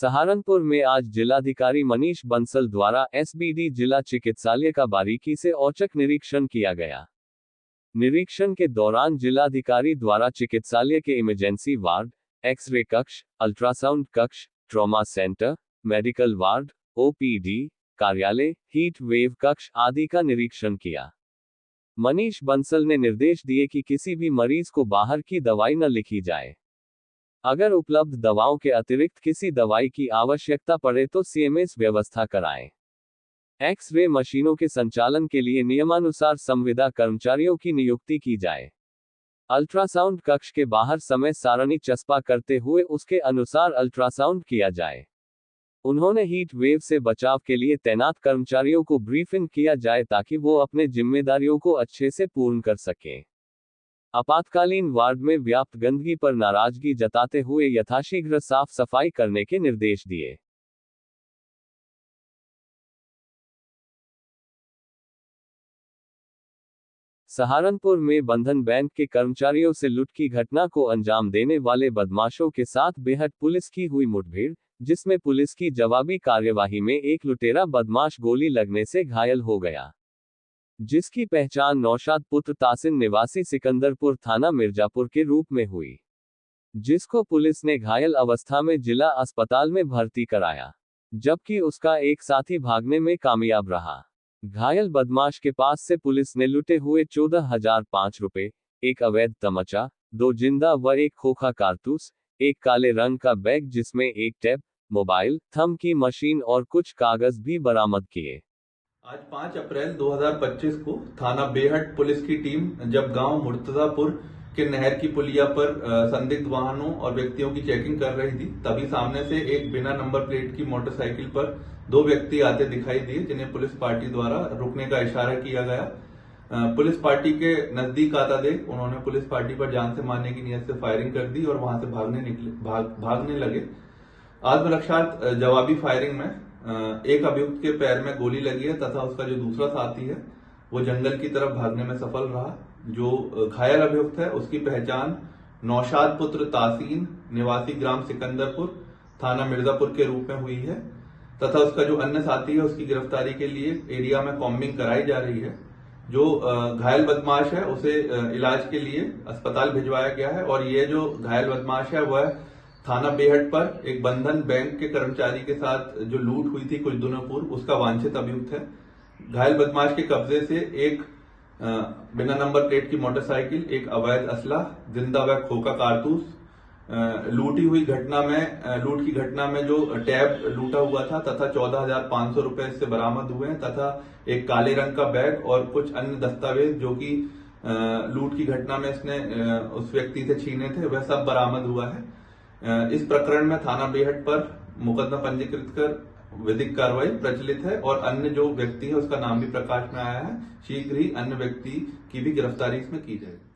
सहारनपुर में आज जिलाधिकारी मनीष बंसल द्वारा एसबीडी जिला चिकित्सालय का बारीकी से औचक निरीक्षण किया गया। निरीक्षण के दौरान जिलाधिकारी द्वारा चिकित्सालय के इमरजेंसी वार्ड, एक्स-रे कक्ष, अल्ट्रासाउंड कक्ष, trauma centre, medical ward, OPD, कार्यालय, हीट वेव कक्ष आदि का निरीक्षण किया। मनीष बंसल ने निर्देश दिए कि किसी भी मरीज को बाहर की दवाई न लिखी जाए। अगर उपलब्ध दवाओं के अतिरिक्त किसी दवाई की आवश्यकता पड़े तो सीएमएस व्यवस्था कराएं। एक्स-रे मशीनों के संचालन के लिए नियमानुसार संविदा कर्मचारियों की नियुक्ति की जाए। अल्ट्रासाउंड कक्ष के बाहर समय सारणी चस्पा करते हुए उसके अनुसार अल्ट्रासाउंड किया जाए। उन्होंने हीट वेव से बचाव के लिए तैनात कर्मचारियों को ब्रीफिंग किया जाए ताकि वो अपने जिम्मेदारियों को अच्छे से पूर्ण कर सकें। आपातकालीन वार्ड में व्याप्त गंदगी पर नाराजगी जताते हुए यथाशीघ्र साफ सफाई करने के निर्देश दिए। सहारनपुर में बंधन बैंक के कर्मचारियों से लूट की घटना को अंजाम देने वाले बदमाशों के साथ बेहट पुलिस की हुई मुठभेड़, जिसमें पुलिस की जवाबी कार्यवाही में एक लुटेरा बदमाश गोली लगने से घायल हो गया, जिसकी पहचान नौशाद पुत्र तासिन निवासी सिकंदरपुर थाना मिर्जापुर के रूप में हुई, जिसको पुलिस ने घायल अवस्था में जिला अस्पताल में भर्ती कराया, जबकि उसका एक साथी भागने में कामयाब रहा। घायल बदमाश के पास से पुलिस ने लूटे हुए 14,005 रुपए, एक अवैध तमचा, 2 जिंदा व एक खोखा कारतूस, एक काले रंग का बैग जिसमें एक टैब, मोबाइल, थंब की मशीन और कुछ कागज भी बरामद किए। आज 5 अप्रैल 2025 को थाना बेहट पुलिस की टीम जब गांव मुर्तजापुर के नहर की पुलिया पर संदिग्ध वाहनों और व्यक्तियों की चेकिंग कर रही थी, तभी सामने से एक बिना नंबर प्लेट की मोटरसाइकिल पर 2 व्यक्ति आते दिखाई दिए, जिन्हें पुलिस पार्टी द्वारा रुकने का इशारा किया गया। पुलिस पार्टी के नजदीक आता देख उन्होंने पुलिस पार्टी पर जान से मारने की नियत से फायरिंग कर दी और वहां से भागने लगे। आत्मरक्षार्थ जवाबी फायरिंग में एक अभियुक्त के पैर में गोली लगी है तथा उसका जो दूसरा साथी है वो जंगल की तरफ भागने में सफल रहा। जो घायल अभियुक्त है उसकी पहचान नौशाद पुत्र तासीन निवासी ग्राम सिकंदरपुर थाना मिर्जापुर के रूप में हुई है तथा उसका जो अन्य साथी है उसकी गिरफ्तारी के लिए एरिया में कॉम्बिंग कराई जा रही है। जो घायल बदमाश है उसे इलाज के लिए अस्पताल भिजवाया गया है और ये जो घायल बदमाश है वह थाना बेहट पर एक बंधन बैंक के कर्मचारी के साथ जो लूट हुई थी कुछ दिनों पूर्व उसका वांछित अभियुक्त है। घायल बदमाश के कब्जे से एक बिना नंबर प्लेट की मोटरसाइकिल, एक अवैध असला, जिंदा व खोखा कारतूस, लूट की घटना में जो टैब लूटा हुआ था तथा 14,500 रुपए इससे बरामद हुए हैं तथा एक काले रंग का बैग और कुछ अन्य दस्तावेज जो कि लूट की घटना में इसने उस व्यक्ति से छीने थे वह सब बरामद हुआ है। इस प्रकरण में थाना बेहट पर मुकदमा पंजीकृत कर विधिक कार्रवाई प्रचलित है और अन्य जो व्यक्ति है उसका नाम भी प्रकाश में आया है। शीघ्र ही अन्य व्यक्ति की भी गिरफ्तारी इसमें की जाएगी।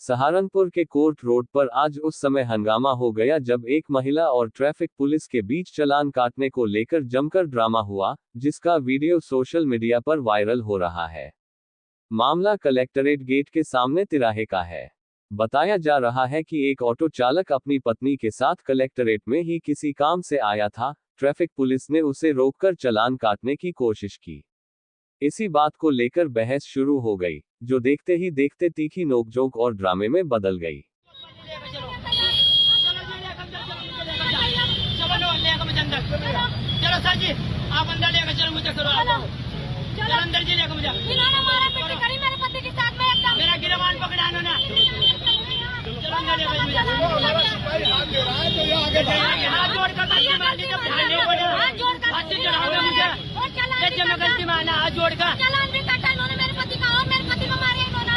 सहारनपुर के कोर्ट रोड पर आज उस समय हंगामा हो गया जब एक महिला और ट्रैफिक पुलिस के बीच चालान काटने को लेकर जमकर ड्रामा हुआ, जिसका वीडियो सोशल मीडिया पर वायरल हो रहा है। मामला कलेक्टरेट गेट के सामने तिराहे का है। बताया जा रहा है कि एक ऑटो चालक अपनी पत्नी के साथ कलेक्टरेट में ही किसी काम से आया था। ट्रैफिक पुलिस ने उसे रोककर चालान काटने की कोशिश की। इसी बात को लेकर बहस शुरू हो गई, जो देखते ही देखते तीखी नोकझोंक और ड्रामे में बदल गई। चलो सर जी, आप अंदर लेकर चलो, मुझे करो, चलो अंदर जी लेकर मुझे। इन्होंने मारा पीटी करी मेरे पति के साथ में एकदम। मेरा गिरवान पकड़ा लो ना। चलो अंदर लेकर मुझे। हाथ जोड़कर गलती मान ली, जब ध्यान नहीं बोले हाथ से चढ़ाओगे मुझे। जैसे मैं गलती माना हाथ जोड़कर। चालान भी काटा इन्होंने मेरे पति का और मेरे पति को मारे इन्होंने।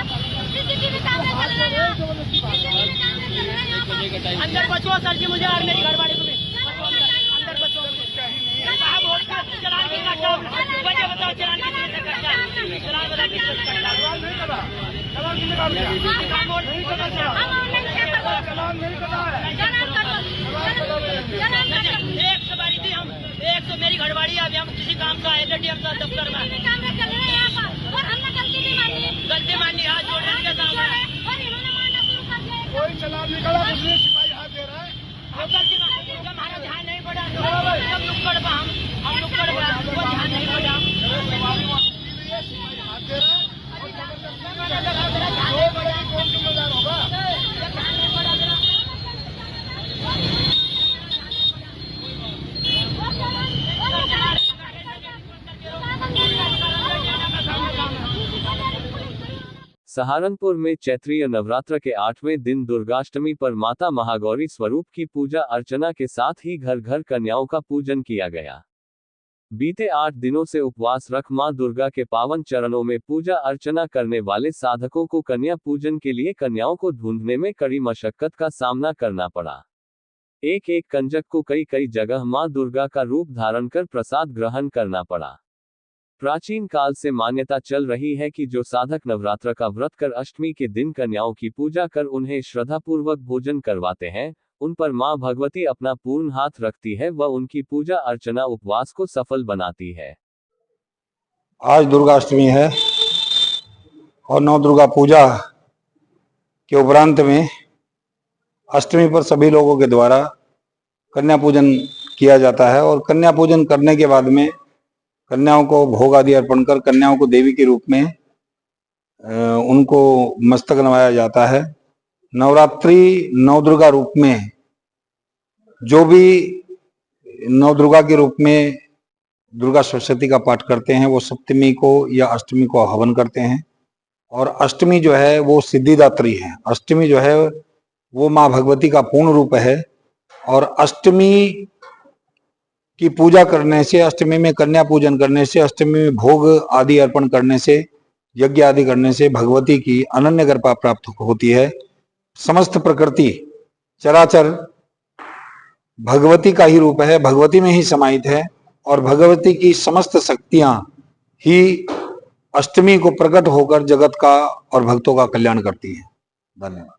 सीसीटीवी कैमरे चल रहे हैं, सीसीटीवी कैमरे चल रहे हैं। अंदर बचो सर जी मुझे और मेरी घरवाली को भी। अंदर बचो साहब, वोट का चलान भी काटा। वजह बताओ चलान कितने से काटा? चलान बता कितने से काटा? चलान कितने का मिला? वोट नहीं काटा। चलान नहीं काटा है। चलान 100 बारी थी हम, 100 मेरी घरवाली। अभी हम किसी काम का आए थे डीएम दफ्तर में। कैमरे चल रहे हैं यहाँ पर और हमने गलती नहीं मानी। गलती मानी, हाथ जोड़ने के सामने और इन्होंने मारना शुरू कर दिया। कोई चलान निकाला, सिपाही हाथ दे रहा है। हमारा ध्यान नहीं पड़ा। सहारनपुर में चैत्रीय नवरात्र के 8वें दिन दुर्गाष्टमी पर माता महागौरी स्वरूप की पूजा अर्चना के साथ ही घर घर कन्याओं का पूजन किया गया। बीते 8 दिनों से उपवास रख मां दुर्गा के पावन चरणों में पूजा अर्चना करने वाले साधकों को कन्या पूजन के लिए कन्याओं को ढूंढने में कड़ी मशक्कत का सामना करना पड़ा। एक एक कंजक को कई कई जगह मां दुर्गा का रूप धारण कर प्रसाद ग्रहण करना पड़ा। प्राचीन काल से मान्यता चल रही है कि जो साधक नवरात्र का व्रत कर अष्टमी के दिन कन्याओं की पूजा कर उन्हें श्रद्धापूर्वक भोजन करवाते हैं, उन पर मां भगवती अपना पूर्ण हाथ रखती है व उनकी पूजा अर्चना उपवास को सफल बनाती है। आज दुर्गाष्टमी है और नौ दुर्गा पूजा के उपरांत में अष्टमी पर सभी लोगों के द्वारा कन्या पूजन किया जाता है और कन्या पूजन करने के बाद में कन्याओं को भोग आदि अर्पण कर कन्याओं को देवी के रूप में उनको मस्तक नवाया जाता है। नवरात्रि नौ दुर्गा रूप में जो भी नौ दुर्गा के रूप में दुर्गा सप्तशती का पाठ करते हैं वो सप्तमी को या अष्टमी को हवन करते हैं और अष्टमी जो है वो सिद्धिदात्री है। अष्टमी जो है वो माँ भगवती का पूर्ण रूप है और अष्टमी की पूजा करने से, अष्टमी में कन्या पूजन करने से, अष्टमी में भोग आदि अर्पण करने से, यज्ञ आदि करने से भगवती की अनन्य कृपा प्राप्त होती है। समस्त प्रकृति चराचर भगवती का ही रूप है, भगवती में ही समाहित है और भगवती की समस्त शक्तियां ही अष्टमी को प्रकट होकर जगत का और भक्तों का कल्याण करती हैं। धन्यवाद।